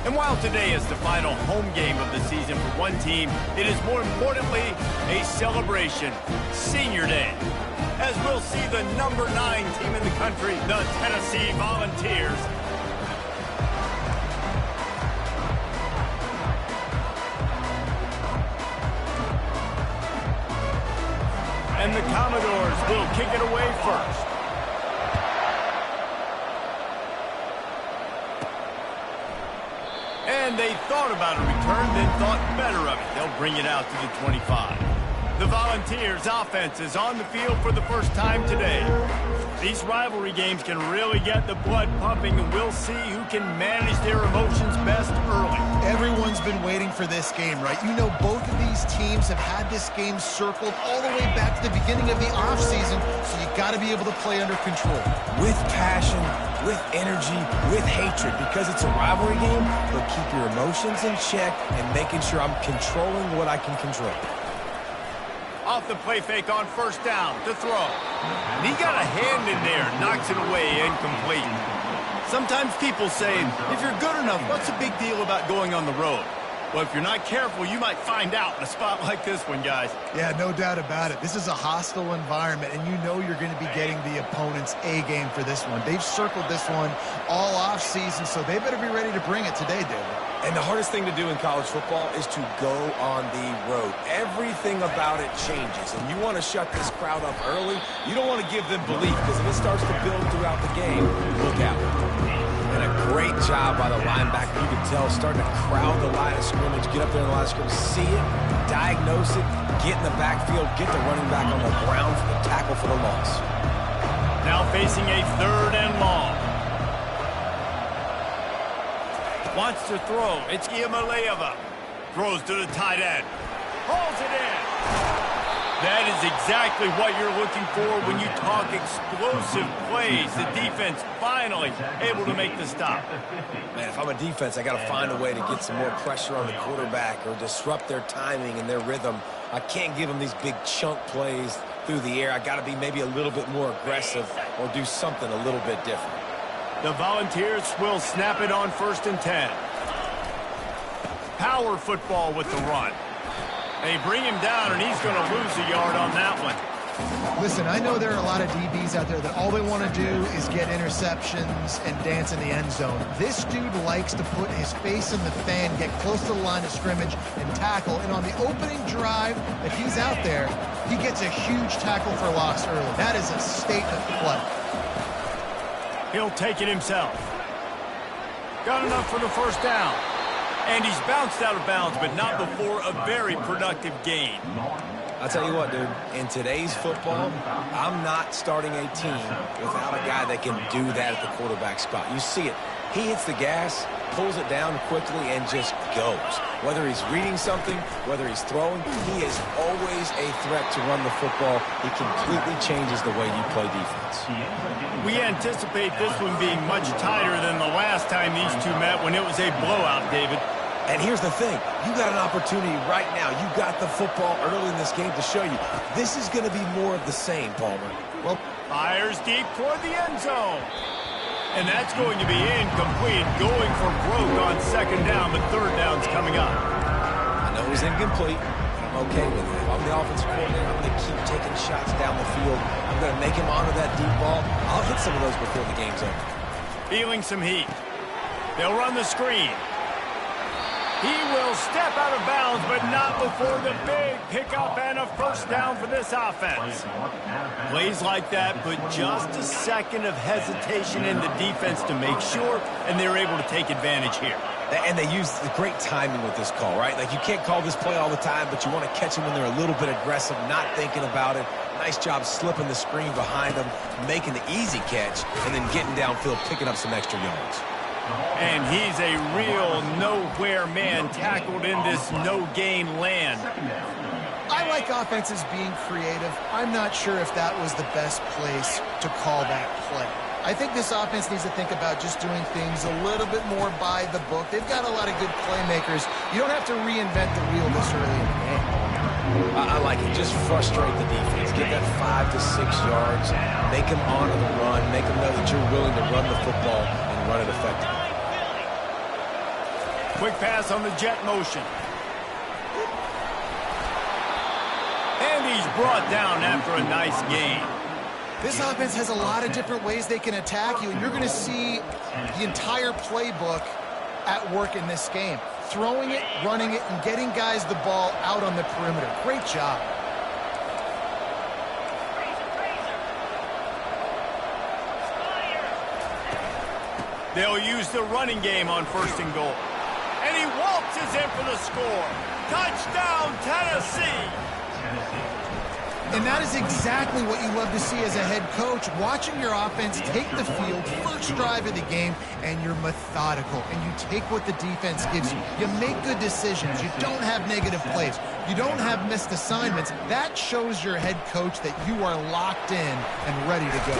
And while today is the final home game of the season for one team, it is more importantly a celebration, Senior Day, as we'll see the number 9 team in the country, the Tennessee Volunteers. And the Commodores will kick it away first. And they thought about a return, then thought better of it. They'll bring it out to the 25. The Volunteers' offense is on the field for the first time today. These rivalry games can really get the blood pumping, and we'll see who can manage their emotions best early. Everyone's been waiting for this game, right? You know, both of these teams have had this game circled all the way back to the beginning of the offseason, so you got to be able to play under control. With passion, with energy, with hatred, because it's a rivalry game, but keep your emotions in check and making sure I'm controlling what I can control. Off the play fake on first down to throw. And he got a hand in there, knocks it away, incomplete. Sometimes people say, if you're good enough, what's the big deal about going on the road? Well, if you're not careful, you might find out in a spot like this one, guys. Yeah, no doubt about it. This is a hostile environment, and you know you're going to be getting the opponent's A game for this one. They've circled this one all offseason, so they better be ready to bring it today, David. And the hardest thing to do in college football is to go on the road. Everything about it changes, and you want to shut this crowd up early. You don't want to give them belief, because if it starts to build throughout the game, look out. And a great job by the linebacker. You can tell, starting to crowd the line of scrimmage, get up there in the line of scrimmage, see it, diagnose it, get in the backfield, get the running back on the ground for the tackle for the loss. Now facing a 3rd and long. Wants to throw. It's Iamaleava. Throws to the tight end. Hauls it in. That is exactly what you're looking for when you talk explosive plays. The defense finally able to make the stop. Man, if I'm a defense, I got to find a way to get some more pressure on the quarterback or disrupt their timing and their rhythm. I can't give them these big chunk plays through the air. I got to be maybe a little bit more aggressive or do something a little bit different. The Volunteers will snap it on 1st and 10. Power football with the run. They bring him down, and he's going to lose a yard on that one. Listen, I know there are a lot of DBs out there that all they want to do is get interceptions and dance in the end zone. This dude likes to put his face in the fan, get close to the line of scrimmage, and tackle. And on the opening drive that he's out there, he gets a huge tackle for loss early. That is a statement play. He'll take it himself. Got enough for the first down. And he's bounced out of bounds, but not before a very productive gain. I'll tell you what, dude, in today's football, I'm not starting a team without a guy that can do that at the quarterback spot. You see it. He hits the gas, pulls it down quickly, and just goes. Whether he's reading something, whether he's throwing, he is always a threat to run the football. He completely changes the way you play defense. We anticipate this one being much tighter than the last time these two met when it was a blowout, David. And here's the thing. You got an opportunity right now. You got the football early in this game to show you. This is going to be more of the same, Palmer. Well, fires deep toward the end zone. And that's going to be incomplete, going for broke on 2nd down, but 3rd down's coming up. I know it was incomplete. I'm okay with it. If I'm the offensive coordinator, I'm going to keep taking shots down the field. I'm going to make him honor that deep ball. I'll hit some of those before the game's over. Feeling some heat. They'll run the screen. He will step out of bounds, but not before the big pickup and a 1st down for this offense. Plays like that put just a second of hesitation in the defense to make sure, and they're able to take advantage here. And they use the great timing with this call, right? Like, you can't call this play all the time, but you want to catch them when they're a little bit aggressive, not thinking about it. Nice job slipping the screen behind them, making the easy catch, and then getting downfield, picking up some extra yards. And he's a real nowhere man tackled in this no-gain land. I like offenses being creative. I'm not sure if that was the best place to call that play. I think this offense needs to think about just doing things a little bit more by the book. They've got a lot of good playmakers. You don't have to reinvent the wheel this early in the game. I like it. Just frustrate the defense. Get that 5 to 6 yards. Make them honor the run. Make them know that you're willing to run the football and run it effectively. Quick pass on the jet motion. And he's brought down after a nice gain. This offense has a lot of different ways they can attack you, and you're going to see the entire playbook at work in this game. Throwing it, running it, and getting guys the ball out on the perimeter. Great job. They'll use the running game on 1st and goal. And he waltzes in for the score. Touchdown, Tennessee! And that is exactly what you love to see as a head coach. Watching your offense take the field, first drive of the game, and you're methodical. And you take what the defense gives you. You make good decisions. You don't have negative plays. You don't have missed assignments. That shows your head coach that you are locked in and ready to go.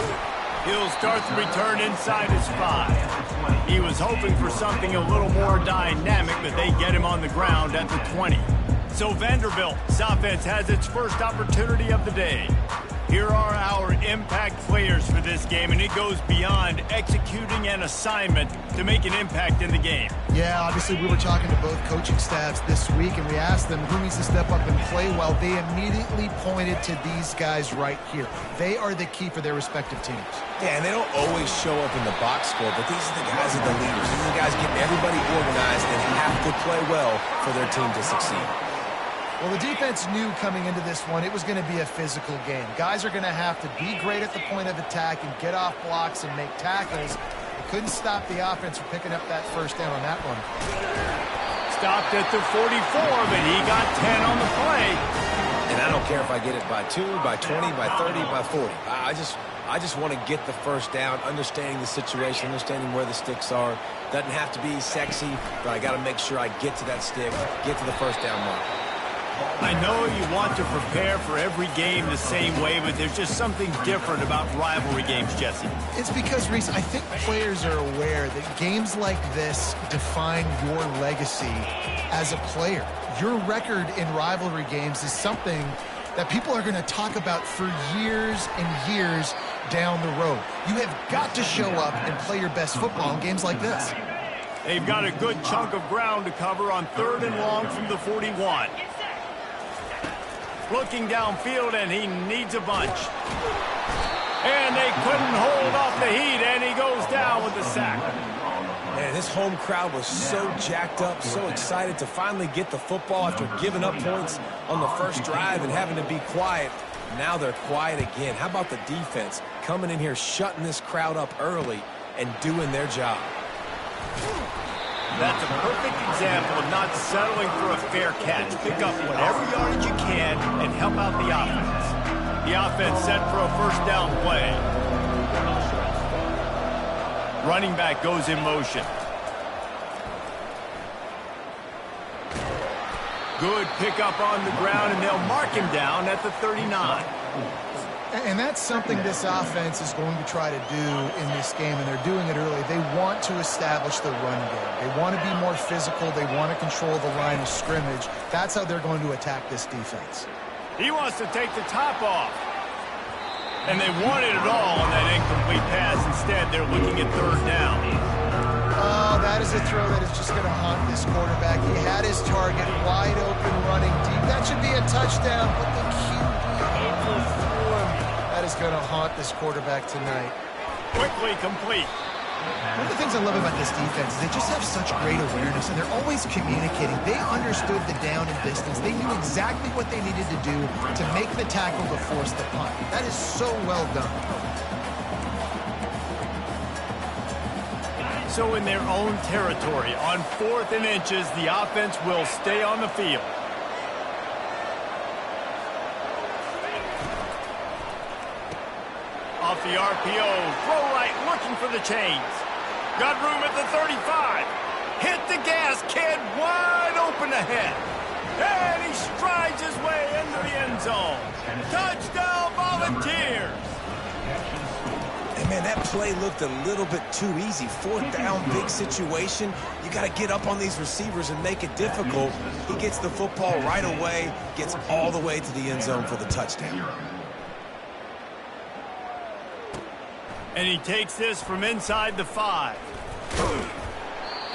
He'll start the return inside his 5. He was hoping for something a little more dynamic, but they get him on the ground at the 20. So Vanderbilt's offense has its first opportunity of the day. Here are our impact players for this game, and it goes beyond executing an assignment to make an impact in the game. Yeah, obviously we were talking to both coaching staffs this week, and we asked them who needs to step up and play well. They immediately pointed to these guys right here. They are the key for their respective teams. Yeah, and they don't always show up in the box score, but these are the guys that are the leaders. These are the guys getting everybody organized and have to play well for their team to succeed. Well, the defense knew coming into this one it was going to be a physical game. Guys are going to have to be great at the point of attack and get off blocks and make tackles. They couldn't stop the offense from picking up that first down on that one. Stopped at the 44, but he got 10 on the play. And I don't care if I get it by 2, by 20, by 30, by 40. I just want to get the first down, understanding the situation, understanding where the sticks are. Doesn't have to be sexy, but I got to make sure I get to that stick, get to the first down mark. I know you want to prepare for every game the same way, but there's just something different about rivalry games, Jesse. It's because, Reese, I think players are aware that games like this define your legacy as a player. Your record in rivalry games is something that people are going to talk about for years and years down the road. You have got to show up and play your best football in games like this. They've got a good chunk of ground to cover on 3rd and long from the 41. Looking downfield, and he needs a bunch. And they couldn't hold off the heat, and he goes down with the sack. Man, this home crowd was so jacked up, so excited to finally get the football after giving up points on the first drive and having to be quiet. Now they're quiet again. How about the defense coming in here, shutting this crowd up early and doing their job? That's a perfect example of not settling for a fair catch. Pick up whatever yardage you can and help out the offense. The offense set for a first down play. Running back goes in motion. Good pickup on the ground, and they'll mark him down at the 39. And that's something this offense is going to try to do in this game, and they're doing it early. They want to establish the run game. They want to be more physical. They want to control the line of scrimmage. That's how they're going to attack this defense. He wants to take the top off. And they wanted it all on that incomplete pass. Instead, they're looking at 3rd down. Oh, that is a throw that is just going to haunt this quarterback. He had his target wide open, running deep. That should be a touchdown, but the QB overthrew him. That is going to haunt this quarterback tonight. Quickly complete. One of the things I love about this defense is they just have such great awareness, and they're always communicating. They understood the down and distance. They knew exactly what they needed to do to make the tackle to force the punt. That is so well done. So in their own territory, on 4th and inches, the offense will stay on the field. Off the RPO, throw right, looking for the chains. Got room at the 35. Hit the gas, kid, wide open ahead. And he strides his way into the end zone. Touchdown, Volunteers. And man, that play looked a little bit too easy. 4th down, big situation. You got to get up on these receivers and make it difficult. He gets the football right away, gets all the way to the end zone for the touchdown. And he takes this from inside the 5.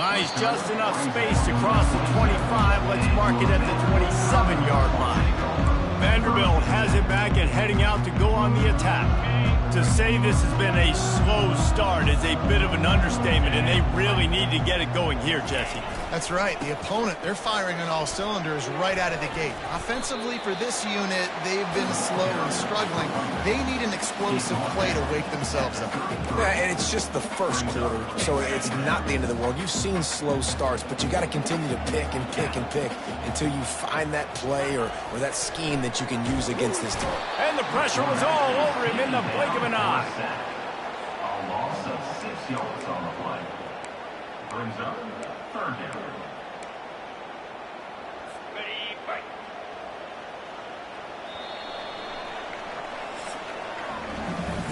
Finds just enough space to cross the 25. Let's mark it at the 27-yard line. Vanderbilt has it back and heading out to go on the attack. To say this has been a slow start is a bit of an understatement, and they really need to get it going here, Jesse. That's right. The opponent, they're firing on all cylinders right out of the gate. Offensively, for this unit, they've been slow and struggling. They need an explosive play to wake themselves up. Yeah, and it's just the first quarter, so it's not the end of the world. You've seen slow starts, but you got to continue to pick and pick and pick until you find that play or that scheme that you can use against this team. And the pressure was all over him in the blink of an eye. A loss of 6 yards on the play. Brings up third down.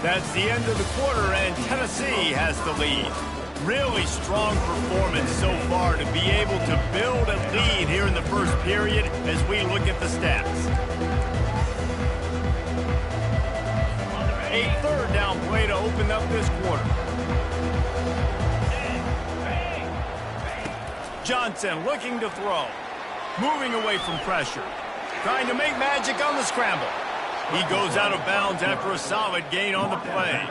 That's the end of the quarter, and Tennessee has the lead. Really strong performance so far to be able to build a lead here in the first period as we look at the stats. A third down play to open up this quarter. Johnson looking to throw. Moving away from pressure. Trying to make magic on the scramble. He goes out of bounds after a solid gain on the play.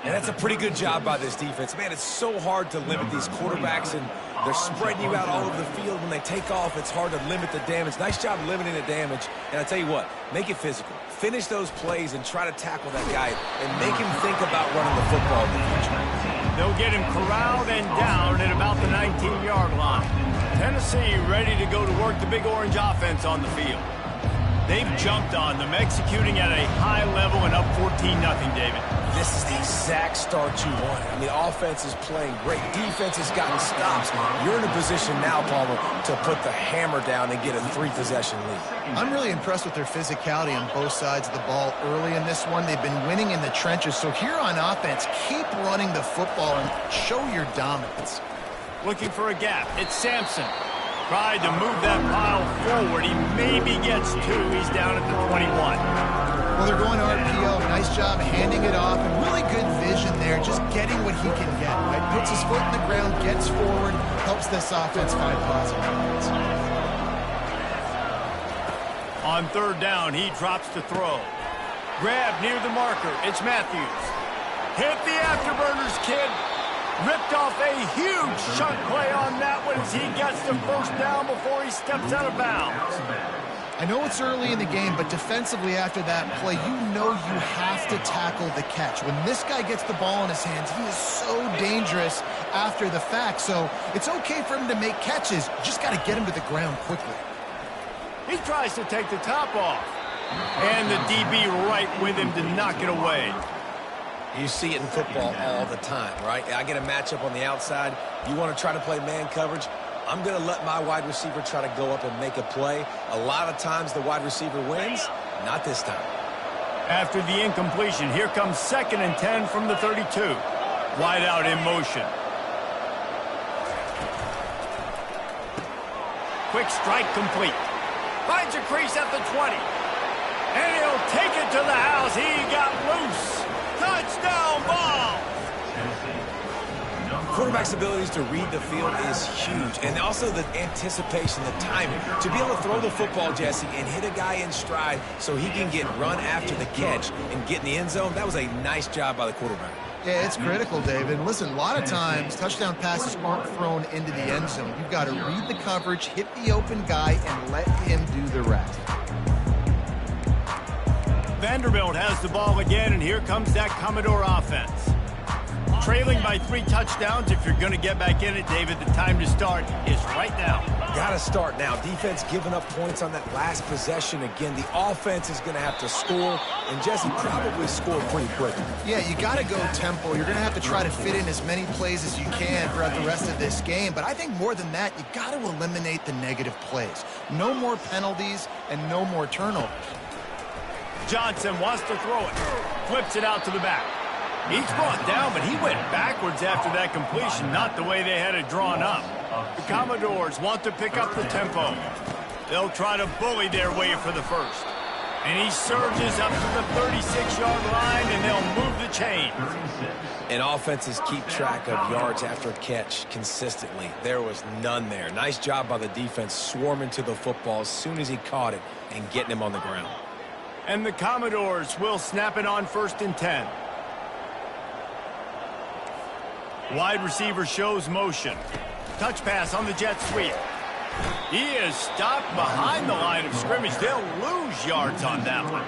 And that's a pretty good job by this defense. Man, it's so hard to limit these quarterbacks, and they're spreading you out all over the field. When they take off, it's hard to limit the damage. Nice job limiting the damage. And I tell you what, make it physical. Finish those plays and try to tackle that guy and make him think about running the football in the future. They'll get him corralled and down at about the 19-yard line. Tennessee ready to go to work the Big Orange offense on the field. They've jumped on them, executing at a high level and up 14-0, David. This is the exact start you want. I mean, the offense is playing great. Defense has gotten stops. You're in a position now, Palmer, to put the hammer down and get a 3-possession lead. I'm really impressed with their physicality on both sides of the ball early in this one. They've been winning in the trenches. So here on offense, keep running the football and show your dominance. Looking for a gap. It's Sampson. Tried to move that pile forward. He maybe gets 2. He's down at the 21. Well, they're going RPO. Nice job handing it off, and really good vision there, just getting what he can get, right? Puts his foot in the ground, gets forward, helps this offense find positive points. On third down, he drops to throw. Grab near the marker. It's Matthews. Hit the afterburners, kid. Ripped off a huge chunk play on that one as he gets the first down before he steps out of bounds. I know it's early in the game, but defensively after that play, you know you have to tackle the catch. When this guy gets the ball in his hands, he is so dangerous after the fact. So it's okay for him to make catches. You just got to get him to the ground quickly. He tries to take the top off. And the DB right with him to knock it away. You see it in football all the time, right? I get a matchup on the outside. You want to try to play man coverage? I'm going to let my wide receiver try to go up and make a play. A lot of times the wide receiver wins. Not this time. After the incompletion, here comes 2nd and 10 from the 32. Wide out in motion. Quick strike complete. Finds a crease at the 20. And he'll take it to the house. He got loose. Touchdown ball! Quarterback's abilities to read the field is huge, and also the anticipation, the timing. To be able to throw the football, Jesse, and hit a guy in stride so he can get run after the catch and get in the end zone, that was a nice job by the quarterback. Yeah, it's critical, David. Listen, a lot of times touchdown passes aren't thrown into the end zone. You've got to read the coverage, hit the open guy, and let him do the rest. Vanderbilt has the ball again, and here comes that Commodore offense. Trailing by 3 touchdowns. If you're going to get back in it, David, the time to start is right now. Got to start now. Defense giving up points on that last possession. Again, the offense is going to have to score, and Jesse probably scored pretty quick. Yeah, you got to go tempo. You're going to have to try to fit in as many plays as you can throughout the rest of this game. But I think more than that, you got to eliminate the negative plays. No more penalties and no more turnovers. Johnson wants to throw it. Flips it out to the back. He's brought down, but he went backwards after that completion, not the way they had it drawn up. The Commodores want to pick up the tempo. They'll try to bully their way for the first. And he surges up to the 36-yard line, and they'll move the chains. And offenses keep track of yards after catch consistently. There was none there. Nice job by the defense swarming to the football as soon as he caught it and getting him on the ground. And the Commodores will snap it on 1st and 10. Wide receiver shows motion. Touch pass on the jet sweep. He is stopped behind the line of scrimmage. They'll lose yards on that one.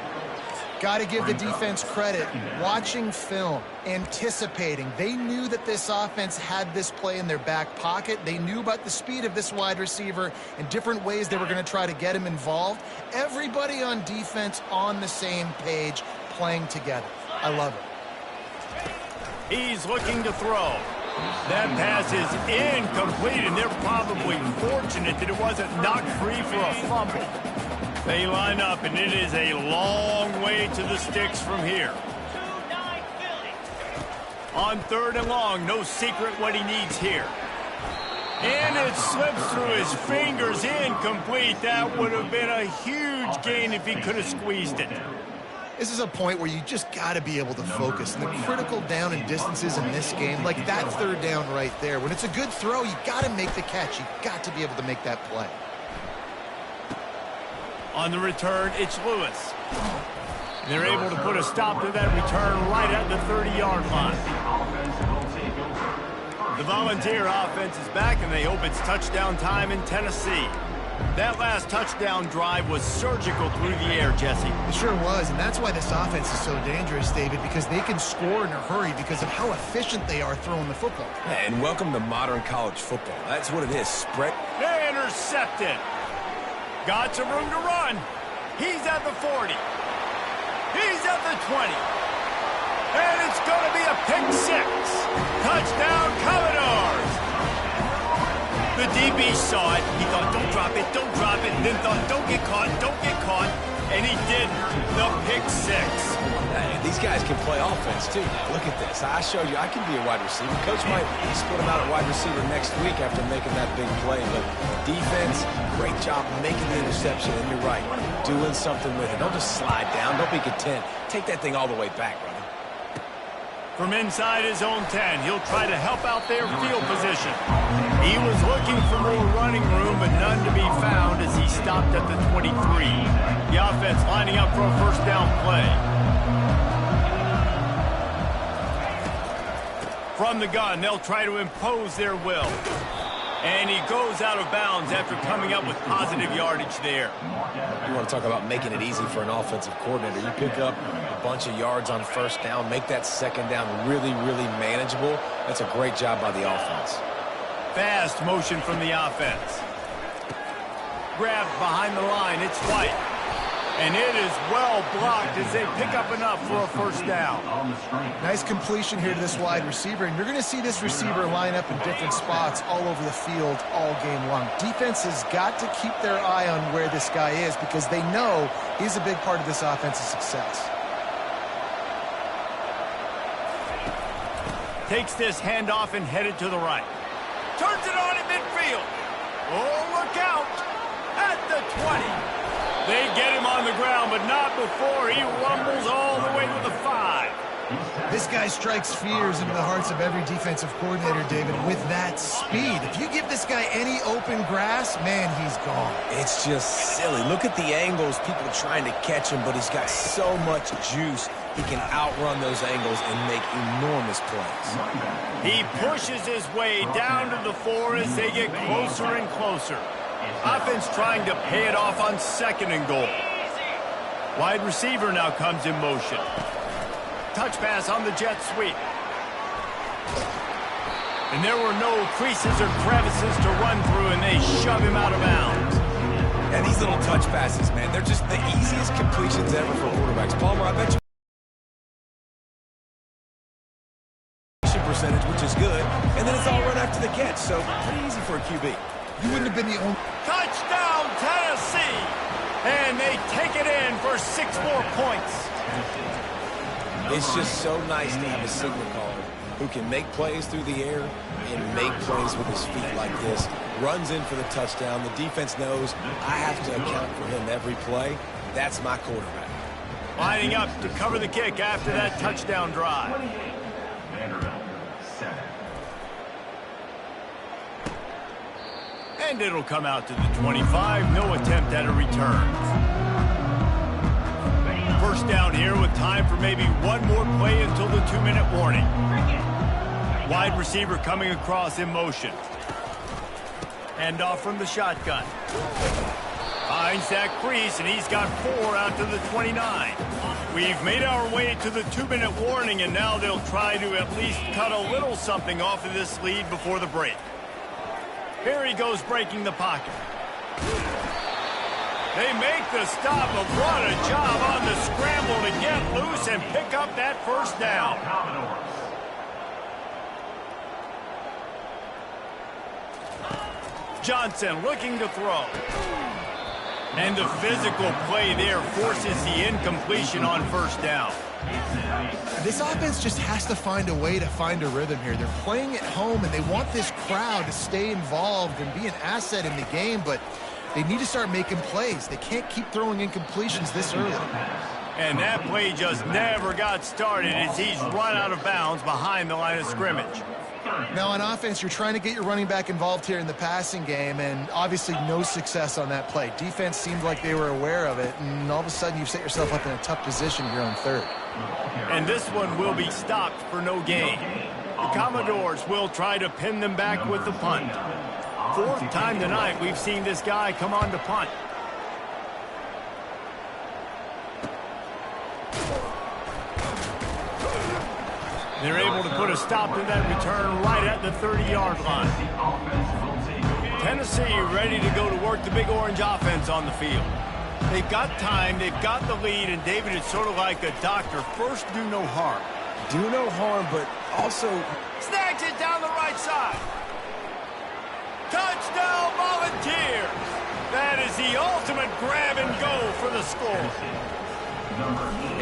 Got to give the defense credit. Watching film, anticipating. They knew that this offense had this play in their back pocket. They knew about the speed of this wide receiver and different ways they were going to try to get him involved. Everybody on defense on the same page, playing together. I love it. He's looking to throw. That pass is incomplete, and they're probably fortunate that it wasn't knocked free for a fumble. They line up, and it is a long way to the sticks from here. On 3rd and long, no secret what he needs here. And it slips through his fingers, incomplete. That would have been a huge gain if he could have squeezed it. This is a point where you just got to be able to focus. And the critical down and distances in this game, like that 3rd down right there, when it's a good throw, you got to make the catch. You got to be able to make that play. On the return, it's Lewis. They're able to put a stop to that return right at the 30-yard line. The Volunteer offense is back, and they hope it's touchdown time in Tennessee. That last touchdown drive was surgical through the air, Jesse. It sure was, and that's why this offense is so dangerous, David, because they can score in a hurry because of how efficient they are throwing the football. Yeah, and welcome to modern college football. That's what it is. Spread. Intercepted. Got some room to run. He's at the 40. He's at the 20. And it's going to be a pick 6. Touchdown, Commodores. The DB saw it. He thought, don't drop it, and then thought, don't get caught, and he did the pick 6. Hey, these guys can play offense, too. Look at this. I show you, I can be a wide receiver. Coach might split him out at wide receiver next week after making that big play, but defense, great job making the interception, and you're right, doing something with it. Don't just slide down. Don't be content. Take that thing all the way back, brother. From inside his own 10, he'll try to help out their field position. He was looking for more running room, but none to be found as he stopped at the 23. The offense lining up for a 1st down play. From the gun, they'll try to impose their will. And he goes out of bounds after coming up with positive yardage there. You want to talk about making it easy for an offensive coordinator. You pick up a bunch of yards on 1st down, make that 2nd down really, really manageable. That's a great job by the offense. Fast motion from the offense. Grabbed behind the line, it's White. And it is well blocked as they pick up enough for a 1st down. Nice completion here to this wide receiver, and you're going to see this receiver line up in different spots all over the field all game long. Defense has got to keep their eye on where this guy is because they know he's a big part of this offense's success. Takes this handoff and headed to the right. Turns it on in midfield. Oh, look out. At the 20. They get him on the ground, but not before he rumbles all the way to the 5. This guy strikes fears into the hearts of every defensive coordinator, David, with that speed. If you give this guy any open grass, man, he's gone. It's just silly. Look at the angles, people trying to catch him, but he's got so much juice. He can outrun those angles and make enormous plays. He pushes his way down to the 4 as they get closer and closer. Offense trying to pay it off on 2nd and goal. Wide receiver now comes in motion. Touch pass on the jet sweep. And there were no creases or crevices to run through, and they shove him out of bounds. And these little touch passes, man, they're just the easiest completions ever for quarterbacks. Palmer, I bet you percentage, which is good, and then it's all run after the catch, so pretty easy for a QB. You wouldn't have been the only... Touchdown, Tennessee! And they take it in for 6 more points. It's just so nice to have a signal caller who can make plays through the air and make plays with his feet like this. Runs in for the touchdown. The defense knows I have to account for him every play. That's my quarterback. Lining up to cover the kick after that touchdown drive. 28. Vanderbilt, set. And it'll come out to the 25. No attempt at a return. First down here with time for maybe one more play until the 2-minute warning. Wide receiver coming across in motion. Hand off from the shotgun. Finds that crease, and he's got 4 out to the 29. We've made our way to the 2-minute warning, and now they'll try to at least cut a little something off of this lead before the break. Here he goes breaking the pocket. They make the stop, but what a job on the scramble to get loose and pick up that first down. Johnson looking to throw. And the physical play there forces the incompletion on first down. This offense just has to find a way to find a rhythm here. They're playing at home, and they want this crowd to stay involved and be an asset in the game, but they need to start making plays. They can't keep throwing incompletions this early. And that play just never got started as he's run out of bounds behind the line of scrimmage. Now, on offense, you're trying to get your running back involved here in the passing game, and obviously no success on that play. Defense seemed like they were aware of it, and all of a sudden you've set yourself up in a tough position here on third. And this one will be stopped for no gain. The Commodores will try to pin them back with the punt. 4th time tonight we've seen this guy come on to punt. They're able to put a stop to that return right at the 30-yard line. Tennessee ready to go to work the Big Orange offense on the field. They've got time, they've got the lead, and David, it's sort of like a doctor. First, do no harm. Do no harm, but also... Snags it down the right side. Touchdown Volunteers! That is the ultimate grab and go for the score.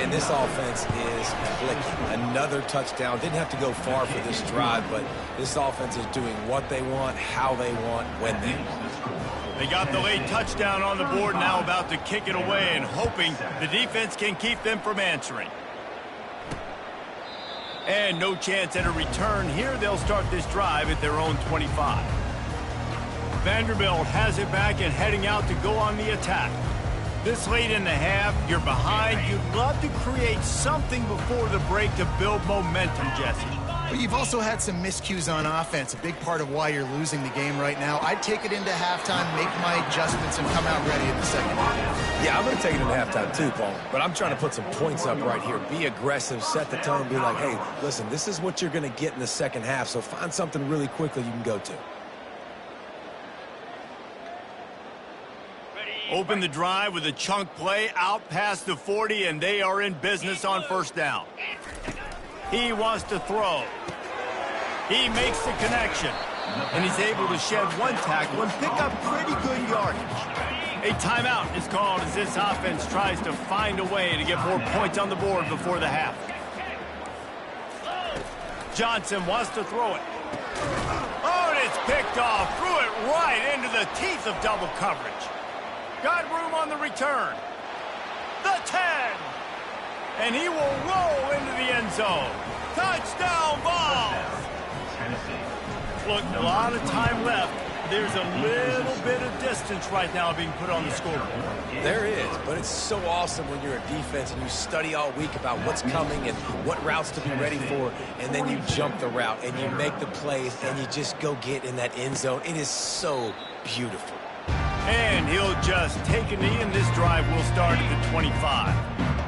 And this offense is clicking. Another touchdown. Didn't have to go far for this drive, but this offense is doing what they want, how they want, when they want. They got the late touchdown on the board, now about to kick it away and hoping the defense can keep them from answering. And no chance at a return here. They'll start this drive at their own 25. Vanderbilt has it back and heading out to go on the attack. This late in the half, you're behind. You'd love to create something before the break to build momentum, Jesse. But you've also had some miscues on offense, a big part of why you're losing the game right now. I'd take it into halftime, make my adjustments, and come out ready in the second half. Yeah, I'm going to take it into halftime too, Paul. But I'm trying to put some points up right here. Be aggressive, set the tone, be like, hey, listen, this is what you're going to get in the second half, so find something really quickly you can go to. Open the drive with a chunk play out past the 40, and they are in business on first down. He wants to throw. He makes the connection, and he's able to shed one tackle and pick up pretty good yardage. A timeout is called as this offense tries to find a way to get more points on the board before the half. Johnson wants to throw it. Oh, and it's picked off. Threw it right into the teeth of double coverage. Got room on the return. The 10. And he will roll into the end zone. Touchdown ball. Look, a lot of time left. There's a little bit of distance right now being put on the scoreboard. There is, but it's so awesome when you're a defense and you study all week about what's coming and what routes to be ready for, and then you jump the route and you make the plays and you just go get in that end zone. It is so beautiful. And he'll just take a knee, and this drive will start at the 25.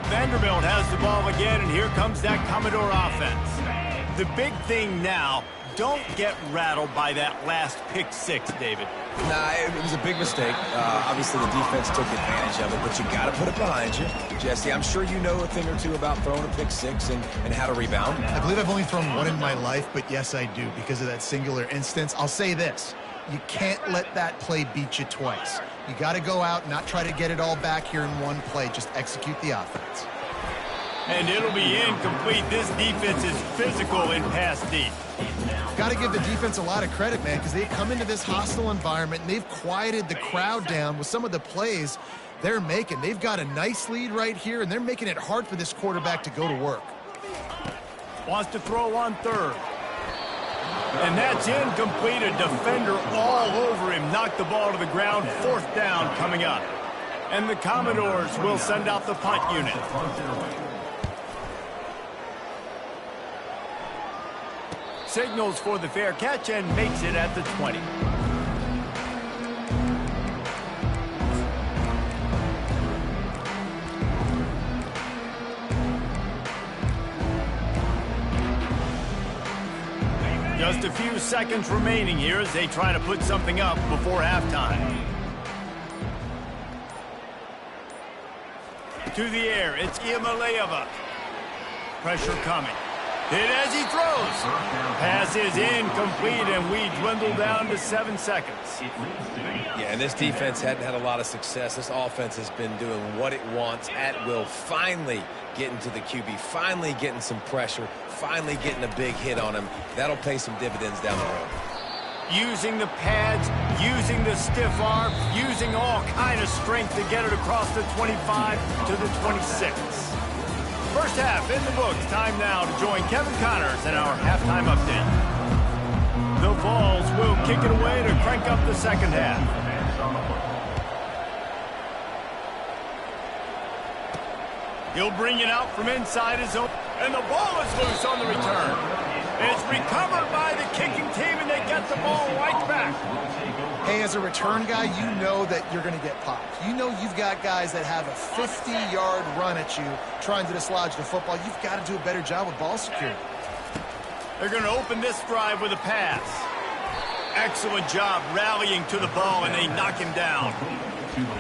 Vanderbilt has the ball again, and here comes that Commodore offense. The big thing now, don't get rattled by that last pick six, David. Nah, it was a big mistake. Obviously, the defense took advantage of it, but you got to put it behind you. Jesse, I'm sure you know a thing or two about throwing a pick six and how to rebound. I believe I've only thrown one in my life, but yes, I do, because of that singular instance. I'll say this. You can't let that play beat you twice. You got to go out and not try to get it all back here in one play. Just execute the offense. And it'll be incomplete. This defense is physical in pass deep. Got to give the defense a lot of credit, man, because they've come into this hostile environment and they've quieted the crowd down with some of the plays. They've got a nice lead right here, and they're making it hard for this quarterback to go to work. Wants to throw on third. And that's incomplete. A defender all over him. Knocked the ball to the ground. Fourth down coming up. And the Commodores will send out the punt unit. Signals for the fair catch and makes it at the 20. Just a few seconds remaining here as they try to put something up before halftime. To the air, it's Iamaleava. Pressure coming. Hit as he throws. Pass is incomplete, and we dwindle down to 7 seconds. Yeah, and this defense hadn't had a lot of success. This offense has been doing what it wants at will. Finally getting to the QB, finally getting some pressure, finally getting a big hit on him. That'll pay some dividends down the road. Using the pads, using the stiff arm, using all kind of strength to get it across the 25 to the 26. First half in the books. Time now to join Kevin Connors in our halftime update. The Vols will kick it away to crank up the second half. He'll bring it out from inside his own, and the ball is loose on the return. It's recovered by the kicking team, and they get the ball right back. Hey, as a return guy, you know that you're going to get popped. You know you've got guys that have a 50-yard run at you trying to dislodge the football. You've got to do a better job with ball security. They're going to open this drive with a pass. Excellent job rallying to the ball, and they knock him down.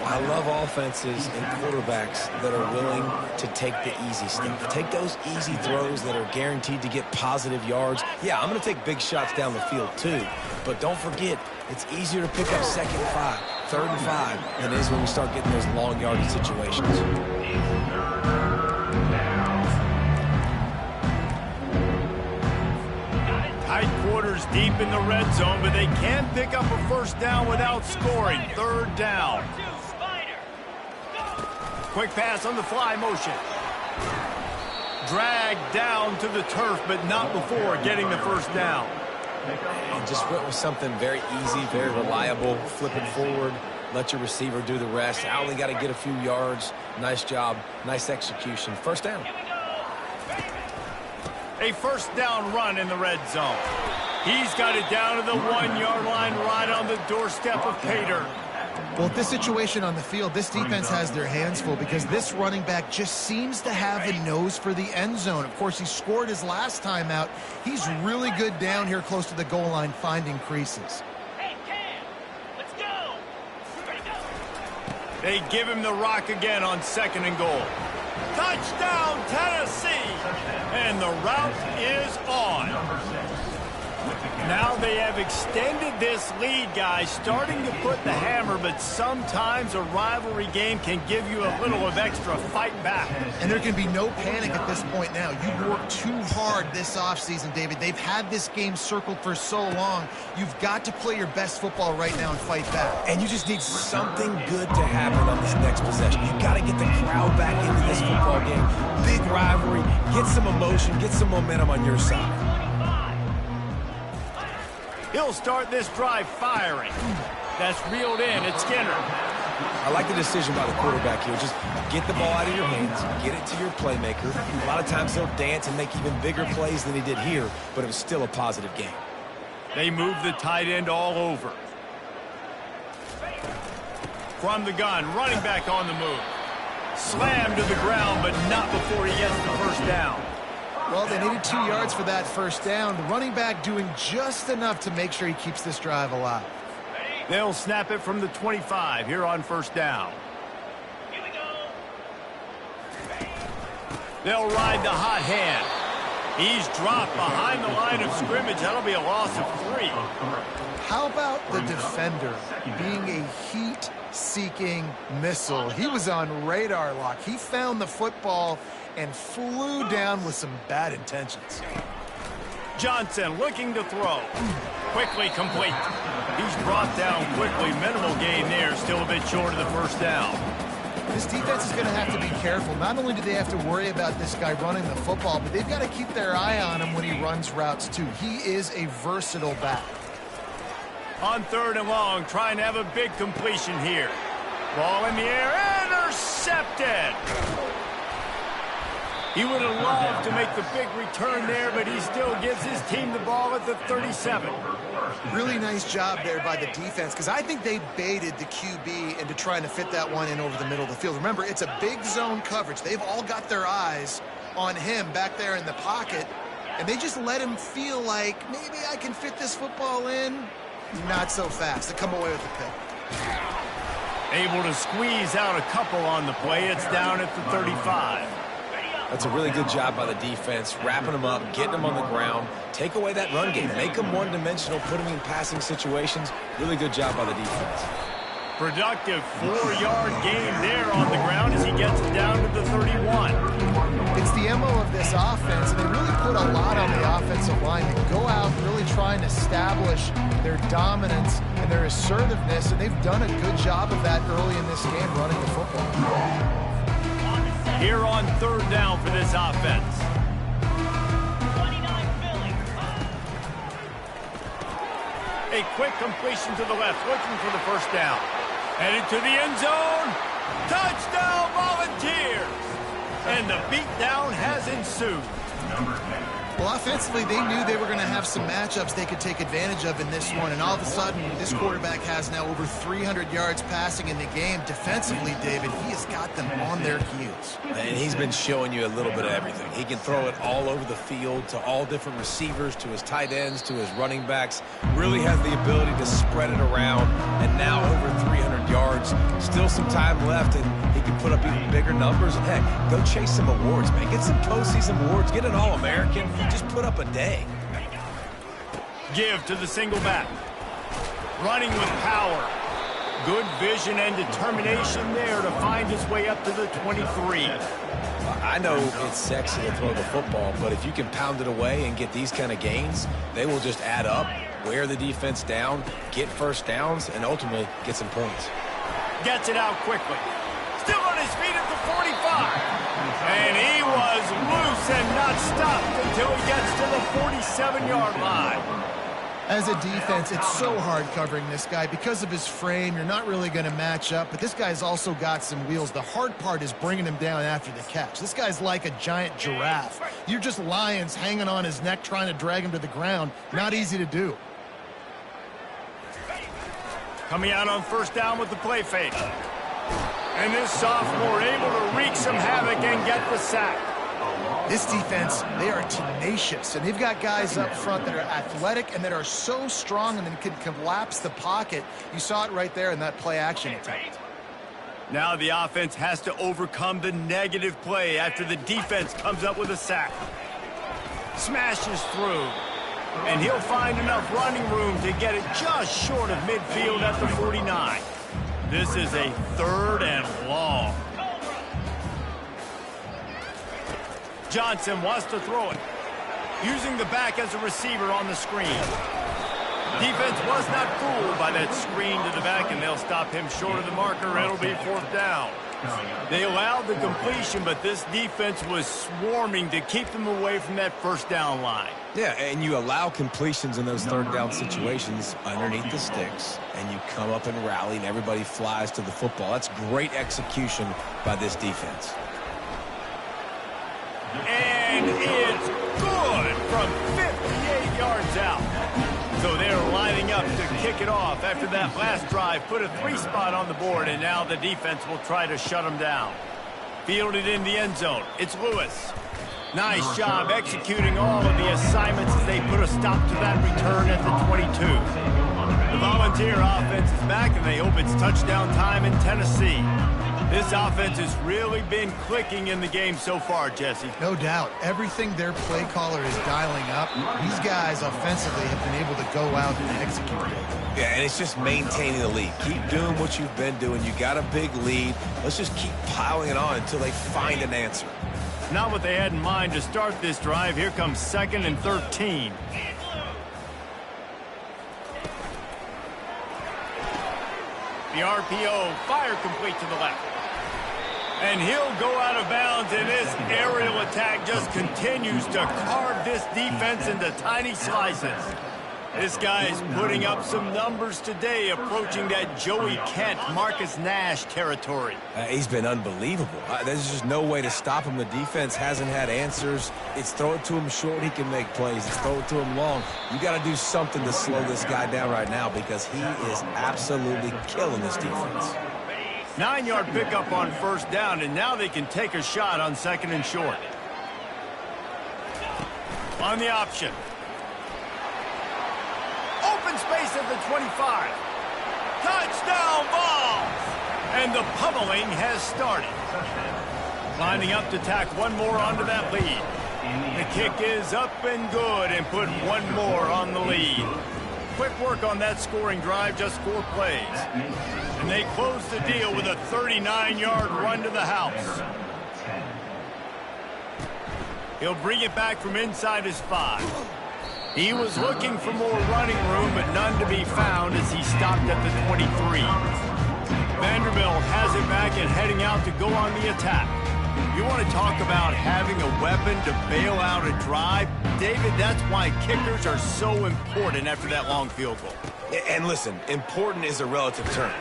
I love offenses and quarterbacks that are willing to take the easy stuff. Take those easy throws that are guaranteed to get positive yards. Yeah, I'm going to take big shots down the field too. But don't forget, it's easier to pick up 2nd and 5, 3rd and 5 than it is when we start getting those long yardage situations. Tight quarters deep in the red zone, but they can pick up a first down without scoring. 3rd down. Quick pass on the fly motion. Dragged down to the turf, but not before getting the first down. And just went with something very easy, very reliable. Flip it forward, let your receiver do the rest. I only got to get a few yards. Nice job, nice execution. First down. A first down run in the red zone. He's got it down to the 1-yard line right on the doorstep of Pater. Well, at this situation on the field, this defense has their hands full because this running back just seems to have a nose for the end zone. Of course, he scored his last time out. He's really good down here close to the goal line finding creases. Hey, Cam, let's go. Ready to go. They give him the rock again on 2nd and goal. Touchdown, Tennessee! And the route is on. Now they have extended this lead, guys, starting to put the hammer, but sometimes a rivalry game can give you a little of extra fight back. And there can be no panic at this point now. You've worked too hard this offseason, David. They've had this game circled for so long. You've got to play your best football right now and fight back. And you just need something good to happen on this next possession. You got to get the crowd back into this football game. Big rivalry, get some emotion, get some momentum on your side. He'll start this drive firing. That's reeled in. It's Skinner. I like the decision by the quarterback here. Just get the ball out of your hands, get it to your playmaker. A lot of times he'll dance and make even bigger plays than he did here, but it was still a positive game. They move the tight end all over. From the gun, running back on the move. Slammed to the ground, but not before he gets the first down. Well, they needed 2 yards for that first down. The running back doing just enough to make sure he keeps this drive alive. They'll snap it from the 25 here on first down. Here we go. They'll ride the hot hand. He's dropped behind the line of scrimmage. That'll be a loss of 3. How about the defender being a heat-seeking missile? He was on radar lock. He found the football and flew down with some bad intentions. Johnson looking to throw. Quickly complete. He's brought down quickly. Minimal gain there. Still a bit short of the first down. This defense is going to have to be careful. Not only do they have to worry about this guy running the football, but they've got to keep their eye on him when he runs routes too. He is a versatile back. On 3rd and long, trying to have a big completion here. Ball in the air, intercepted. He would have loved to make the big return there, but he still gives his team the ball at the 37. Really nice job there by the defense, because I think they baited the QB into trying to fit that one in over the middle of the field. Remember, it's a big zone coverage. They've all got their eyes on him back there in the pocket, and they just let him feel like, maybe I can fit this football in. Not so fast. They come away with the pick. Able to squeeze out a couple on the play. It's down at the 35. That's a really good job by the defense, wrapping them up, getting them on the ground. Take away that run game. Make them one-dimensional, put them in passing situations. Really good job by the defense. Productive 4-yard gain there on the ground as he gets it down to the 31. It's the MO of this offense, and they really put a lot on the offensive line to go out really try and establish their dominance and their assertiveness, and they've done a good job of that early in this game running the football. Here on 3rd down for this offense. 29 Philly. A quick completion to the left, looking for the first down. Headed to the end zone. Touchdown, Volunteers! And the beatdown has ensued. Well, offensively, they knew they were going to have some matchups they could take advantage of in this one, and all of a sudden, this quarterback has now over 300 yards passing in the game. Defensively, David, he has got them on their heels. And he's been showing you a little bit of everything. He can throw it all over the field to all different receivers, to his tight ends, to his running backs. Really has the ability to spread it around, and now over 300 yards. Still some time left, and he can put up even bigger numbers. And heck, go chase some awards, man. Get some postseason awards. Get an All-American. Just put up a day. Give to the single back. Running with power. Good vision and determination there to find his way up to the 23. I know it's sexy to throw the football, but if you can pound it away and get these kind of gains, they will just add up, wear the defense down, get first downs, and ultimately get some points. Gets it out quickly. Still on his feet at the 45. And he was loose and not stopped until he gets to the 47-yard line. As a defense, it's so hard covering this guy. Because of his frame, you're not really going to match up, but this guy's also got some wheels. The hard part is bringing him down after the catch. This guy's like a giant giraffe. You're just lions hanging on his neck trying to drag him to the ground. Not easy to do. Coming out on first down with the play fake. And this sophomore able to wreak some havoc and get the sack. This defense, they are tenacious, and they've got guys up front that are athletic and that are so strong and that can collapse the pocket. You saw it right there in that play-action attempt. Now the offense has to overcome the negative play after the defense comes up with a sack. Smashes through. And he'll find enough running room to get it just short of midfield at the 49. This is a 3rd and long. Johnson wants to throw it. Using the back as a receiver on the screen. Defense was not fooled by that screen to the back, and they'll stop him short of the marker. It'll be 4th down. They allowed the completion, but this defense was swarming to keep them away from that first down line. Yeah, and you allow completions in those 3rd down situations underneath the sticks, and you come up and rally, and everybody flies to the football. That's great execution by this defense. And it's good from 58 yards out. So they're lining up to kick it off after that last drive. Put a 3-spot on the board, and now the defense will try to shut them down. Fielded in the end zone. It's Lewis. Nice job executing all of the assignments as they put a stop to that return at the 22. The Volunteer offense is back, and they hope it's touchdown time in Tennessee. This offense has really been clicking in the game so far, Jesse. No doubt. Everything their play caller is dialing up, these guys offensively have been able to go out and execute it. Yeah, and it's just maintaining the lead. Keep doing what you've been doing. You got a big lead. Let's just keep piling it on until they find an answer. Not what they had in mind to start this drive. Here comes 2nd and 13. The RPO, fire complete to the left. And he'll go out of bounds, and this aerial attack just continues to carve this defense into tiny slices. This guy is putting up some numbers today, approaching that Joey Kent, Marcus Nash territory. He's been unbelievable. There's just no way to stop him. The defense hasn't had answers. It's throw it to him short, he can make plays. It's throw it to him long. You got to do something to slow this guy down right now because he is absolutely killing this defense. 9-yard pickup on first down, and now they can take a shot on second and short. On the option. Open space at the 25. Touchdown ball! And the pummeling has started. Lining up to tack one more onto that lead. The kick is up and good and put one more on the lead. Quick work on that scoring drive, just 4 plays. And they close the deal with a 39-yard run to the house. He'll bring it back from inside his 5. He was looking for more running room, but none to be found as he stopped at the 23. Vanderbilt has it back and heading out to go on the attack. You want to talk about having a weapon to bail out a drive? David, that's why kickers are so important after that long field goal. And listen, important is a relative term.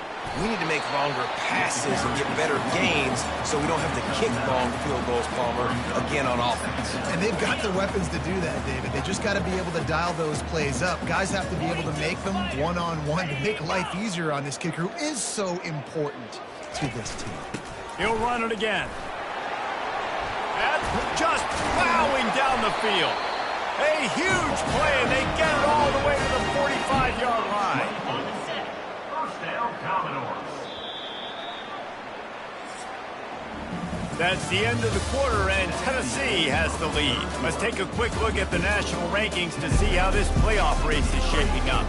We need to make longer passes and get better gains so we don't have to kick long field goals, Palmer, again on offense. And they've got the weapons to do that, David. They just got to be able to dial those plays up. Guys have to be able to make them one-on-one to make life easier on this kicker who is so important to this team. He'll run it again. And just plowing down the field. A huge play, and they get it all the way to the 45-yard line. First down, Commodores. That's the end of the quarter, and Tennessee has the lead. Let's take a quick look at the national rankings to see how this playoff race is shaping up.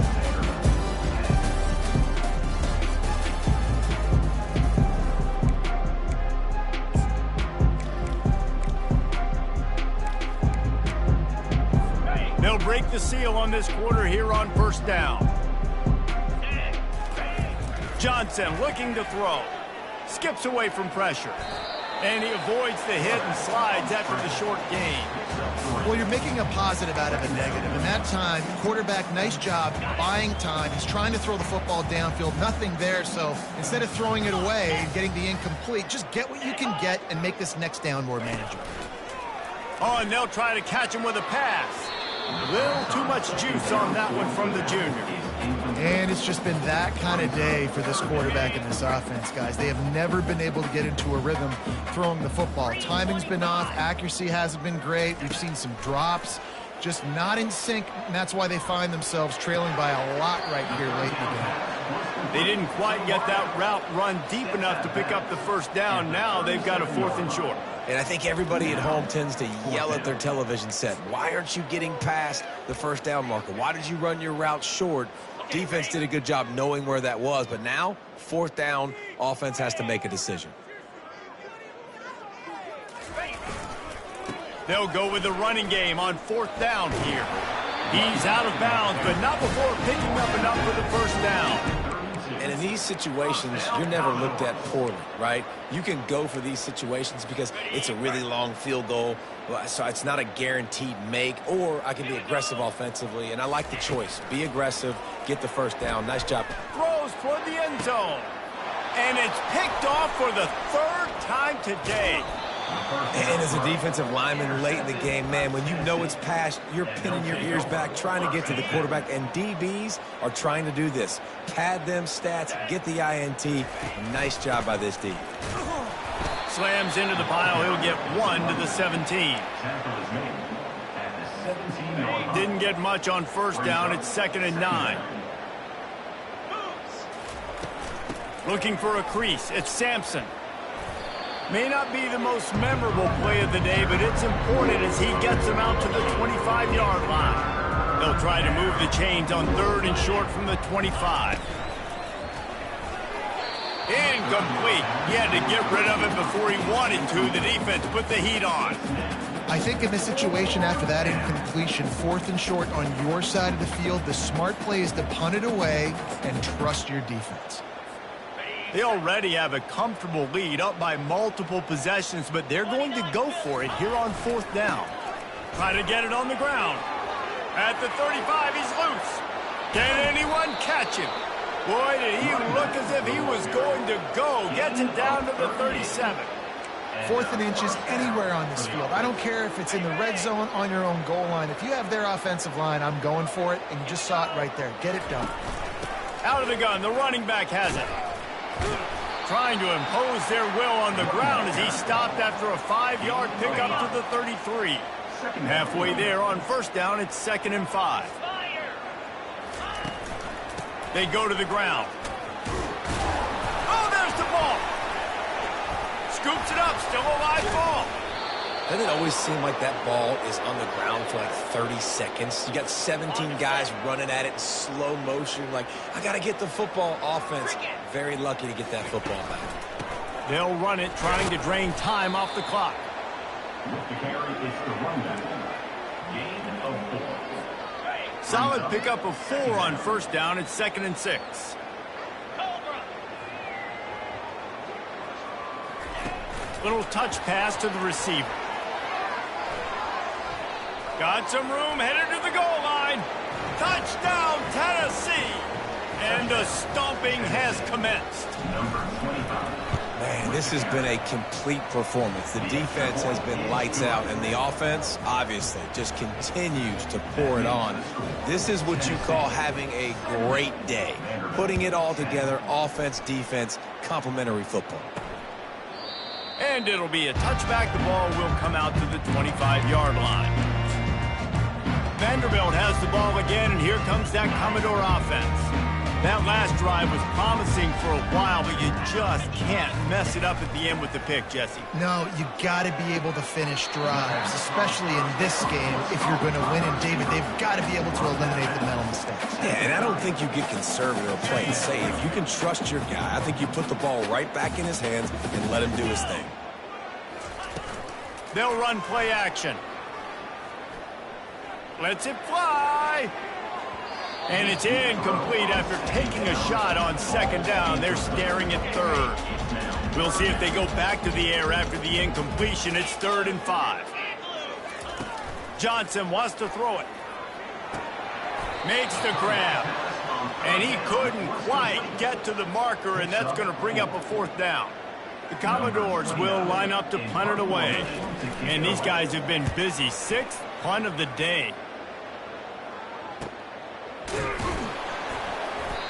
They'll break the seal on this quarter here on first down. Johnson looking to throw. Skips away from pressure. And he avoids the hit and slides after the short gain. Well, you're making a positive out of a negative. And that time, quarterback, nice job buying time. He's trying to throw the football downfield. Nothing there. So instead of throwing it away and getting the incomplete, just get what you can get and make this next down more manageable. Oh, and they'll try to catch him with a pass. A little too much juice on that one from the junior. And it's just been that kind of day for this quarterback and this offense, guys. They have never been able to get into a rhythm throwing the football. Timing's been off. Accuracy hasn't been great. We've seen some drops. Just not in sync, and that's why they find themselves trailing by a lot right here late in the game. They didn't quite get that route run deep enough to pick up the first down. Now they've got a 4th and short. And I think everybody at home tends to yell at their television set. Why aren't you getting past the first down marker? Why did you run your route short? Defense did a good job knowing where that was, but now, 4th down, offense has to make a decision. They'll go with the running game on 4th down here. He's out of bounds, but not before picking up enough for the first down. And in these situations, you're never looked at poorly, right? You can go for these situations because it's a really long field goal, so it's not a guaranteed make, or I can be aggressive offensively, and I like the choice. Be aggressive, get the first down. Nice job. Throws toward the end zone. And it's picked off for the 3rd time today. And as a defensive lineman late in the game, man, when you know it's past, you're pinning your ears back, trying to get to the quarterback, and DBs are trying to do this. Pad them stats, get the INT. Nice job by this D. Slams into the pile. He'll get 1 to the 17. Tackle is made at the 17-yard line. Didn't get much on first down. It's 2nd and 9. Looking for a crease. It's Sampson. May not be the most memorable play of the day, but it's important as he gets him out to the 25-yard line. They'll try to move the chains on 3rd and short from the 25. Incomplete. He had to get rid of it before he wanted to. The defense put the heat on. I think in this situation after that incompletion, 4th and short on your side of the field, the smart play is to punt it away and trust your defense. They already have a comfortable lead, up by multiple possessions, but they're going to go for it here on 4th down. Try to get it on the ground. At the 35, he's loose. Can anyone catch him? Boy, did he look as if he was going to go. Gets it down to the 37. 4th and inches anywhere on this field. I don't care if it's in the red zone, on your own goal line. If you have their offensive line, I'm going for it, and you just saw it right there. Get it done. Out of the gun, the running back has it. Trying to impose their will on the ground as he stopped after a 5-yard pickup to the 33. Halfway there on 1st down, it's 2nd and 5. They go to the ground. Oh, there's the ball. Scoops it up, still a live ball. Doesn't it always seem like that ball is on the ground for like 30 seconds? You got 17 guys running at it in slow motion. Like, I got to get the football. Offense, very lucky to get that football back. They'll run it, trying to drain time off the clock. With the carry, it's the runback. Gain of 4. Solid pickup of 4 on 1st down. It's 2nd and 6. Little touch pass to the receiver. Got some room, headed to the goal line. Touchdown, Tennessee. And the stomping has commenced. Number 25. Man, this has been a complete performance. The defense has been lights out, and the offense, obviously, just continues to pour it on. This is what you call having a great day. Putting it all together, offense, defense, complementary football. And it'll be a touchback. The ball will come out to the 25-yard line. Vanderbilt has the ball again, and here comes that Commodore offense. That last drive was promising for a while, but you just can't mess it up at the end with the pick, Jesse. No, you got to be able to finish drives, especially in this game. If you're going to win, and David, they've got to be able to eliminate the mental mistakes. Yeah, and I don't think you get conservative or play it safe. You can trust your guy. I think you put the ball right back in his hands and let him do his thing. They'll run play action. Lets it fly. And it's incomplete after taking a shot on 2nd down. They're staring at 3rd. We'll see if they go back to the air after the incompletion. It's 3rd and 5. Johnson wants to throw it. Makes the grab. And he couldn't quite get to the marker, and that's going to bring up a 4th down. The Commodores will line up to punt it away. And these guys have been busy. 6th punt of the day.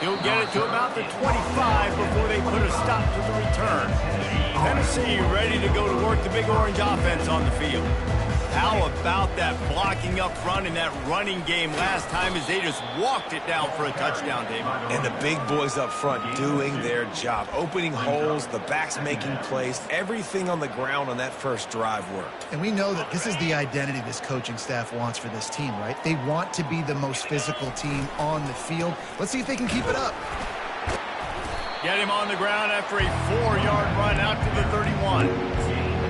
He'll get it to about the 25 before they put a stop to the return. Tennessee ready to go to work the Big Orange offense on the field. How about that blocking up front in that running game last time as they just walked it down for a touchdown, David? And the big boys up front doing their job. Opening holes, the backs making plays. Everything on the ground on that first drive worked. And we know that this is the identity this coaching staff wants for this team, right? They want to be the most physical team on the field. Let's see if they can keep it up. Get him on the ground after a 4-yard run out to the 31.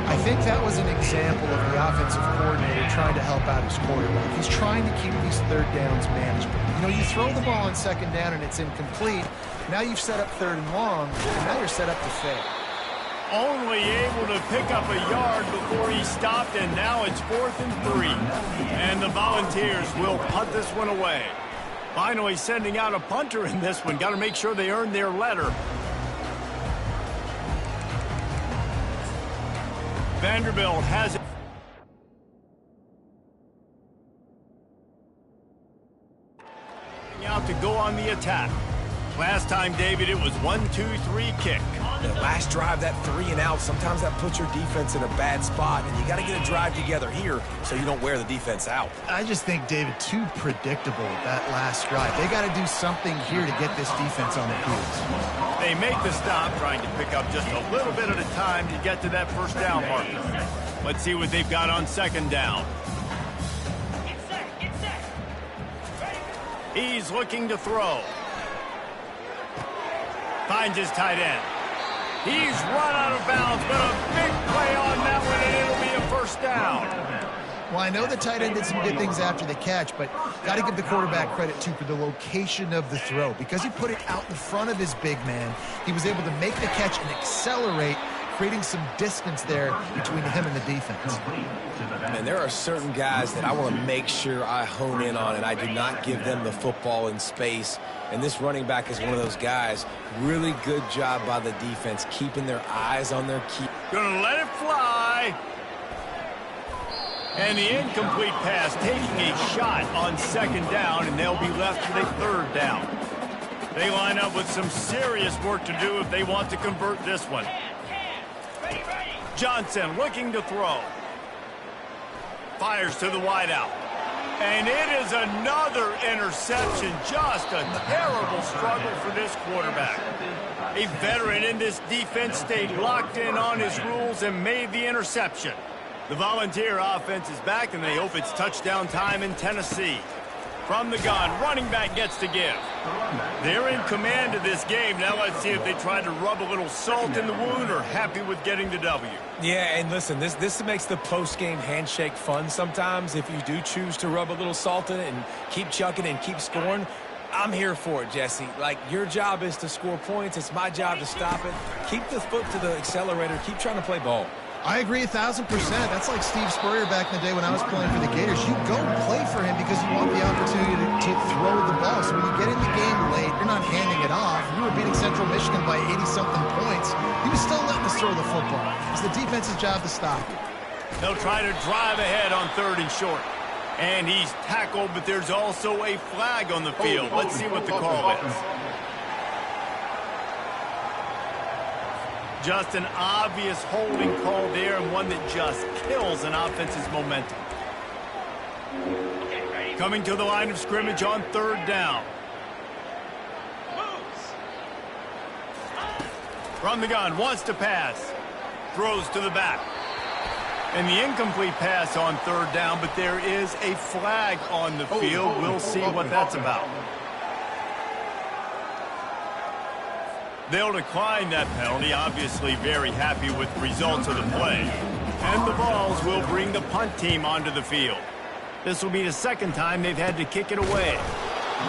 I think that was an example of the offensive coordinator trying to help out his quarterback. He's trying to keep these 3rd downs manageable. You know, you throw the ball on 2nd down and it's incomplete. Now you've set up 3rd and long, and now you're set up to fail. Only able to pick up a yard before he stopped, and now it's 4th and 3. And the Volunteers will punt this one away. Finally sending out a punter in this one. Got to make sure they earn their letter. Vanderbilt has it. Out to go on the attack. Last time, David, it was 1-2-3 kick. The last drive, that 3 and out, sometimes that puts your defense in a bad spot, and you got to get a drive together here so you don't wear the defense out. I just think, David, too predictable that last drive. They got to do something here to get this defense on their heels. They make the stop, trying to pick up just a little bit at a time to get to that 1st down marker. Let's see what they've got on 2nd down. He's looking to throw. Finds his tight end. He's run out of bounds, but a big play on that one, and it'll be a 1st down. Well, I know the tight end did some good things after the catch, but got to give the quarterback credit, too, for the location of the throw. Because he put it out in front of his big man, he was able to make the catch and accelerate, creating some distance there between him and the defense. And there are certain guys that I want to make sure I hone in on, and I do not give them the football in space. And this running back is one of those guys. Really good job by the defense, keeping their eyes on their key. Gonna let it fly. And the incomplete pass, taking a shot on second down, and they'll be left with a third down. They line up with some serious work to do if they want to convert this one. Johnson looking to throw. Fires to the wideout. And it is another interception. Just a terrible struggle for this quarterback. A veteran in this defense stayed locked in on his rules and made the interception. The Volunteer offense is back, and they hope it's touchdown time in Tennessee. From the gun, running back gets to give. They're in command of this game. Now let's see if they try to rub a little salt in the wound or happy with getting the W. Yeah, and listen, this makes the post-game handshake fun sometimes. If you do choose to rub a little salt in it and keep chucking and keep scoring, I'm here for it, Jesse. Like, your job is to score points. It's my job to stop it. Keep the foot to the accelerator. Keep trying to play ball. I agree 1,000%. That's like Steve Spurrier back in the day when I was playing for the Gators. You go play for him because you want the opportunity to throw the ball. So when you get in the game late, you're not handing it off. We were beating Central Michigan by 80-something points. He was still letting us throw the football. It's the defense's job to stop it. They'll try to drive ahead on 3rd and short. And he's tackled, but there's also a flag on the field. Let's see what the call is. Just an obvious holding call there, and one that just kills an offense's momentum. Coming to the line of scrimmage on 3rd down. From the gun, wants to pass. Throws to the back. And the incomplete pass on 3rd down, but there is a flag on the field. We'll see what that's about. They'll decline that penalty, obviously very happy with the results of the play. And the Vols will bring the punt team onto the field. This will be the 2nd time they've had to kick it away.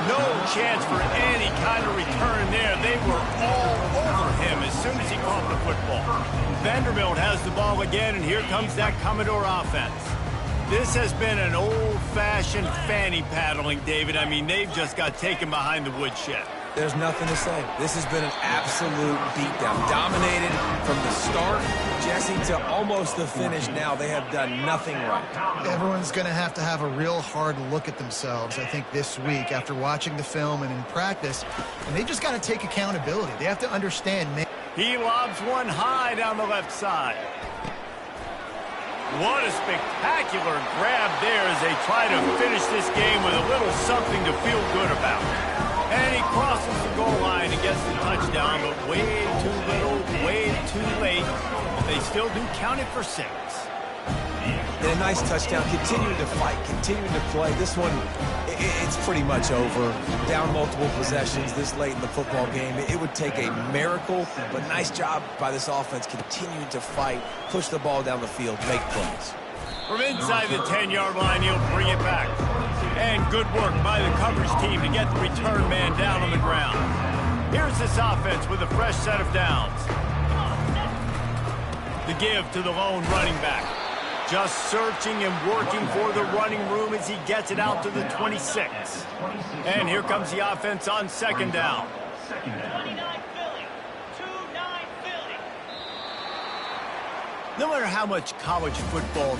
No chance for any kind of return there. They were all over him as soon as he caught the football. Vanderbilt has the ball again, and here comes that Commodore offense. This has been an old-fashioned fanny paddling, David. I mean, they've just got taken behind the woodshed. There's nothing to say. This has been an absolute beatdown. Dominated from the start, Jesse, to almost the finish now. They have done nothing right. Everyone's going to have a real hard look at themselves, I think, this week after watching the film and in practice. And they just got to take accountability. They have to understand, man. He lobs one high down the left side. What a spectacular grab there as they try to finish this game with a little something to feel good about. And he crosses the goal line and gets the touchdown, but way too little, way too late. But they still do count it for 6. And a nice touchdown, continuing to fight, continuing to play. This one, it's pretty much over. Down multiple possessions this late in the football game. It would take a miracle, but nice job by this offense continuing to fight, push the ball down the field, make plays. From inside the 10-yard line, he'll bring it back. And good work by the coverage team to get the return man down on the ground. Here's this offense with a fresh set of downs. The give to the lone running back. Just searching and working for the running room as he gets it out to the 26. And here comes the offense on 2nd down. 29 Philly. 2-9 Philly. No matter how much college football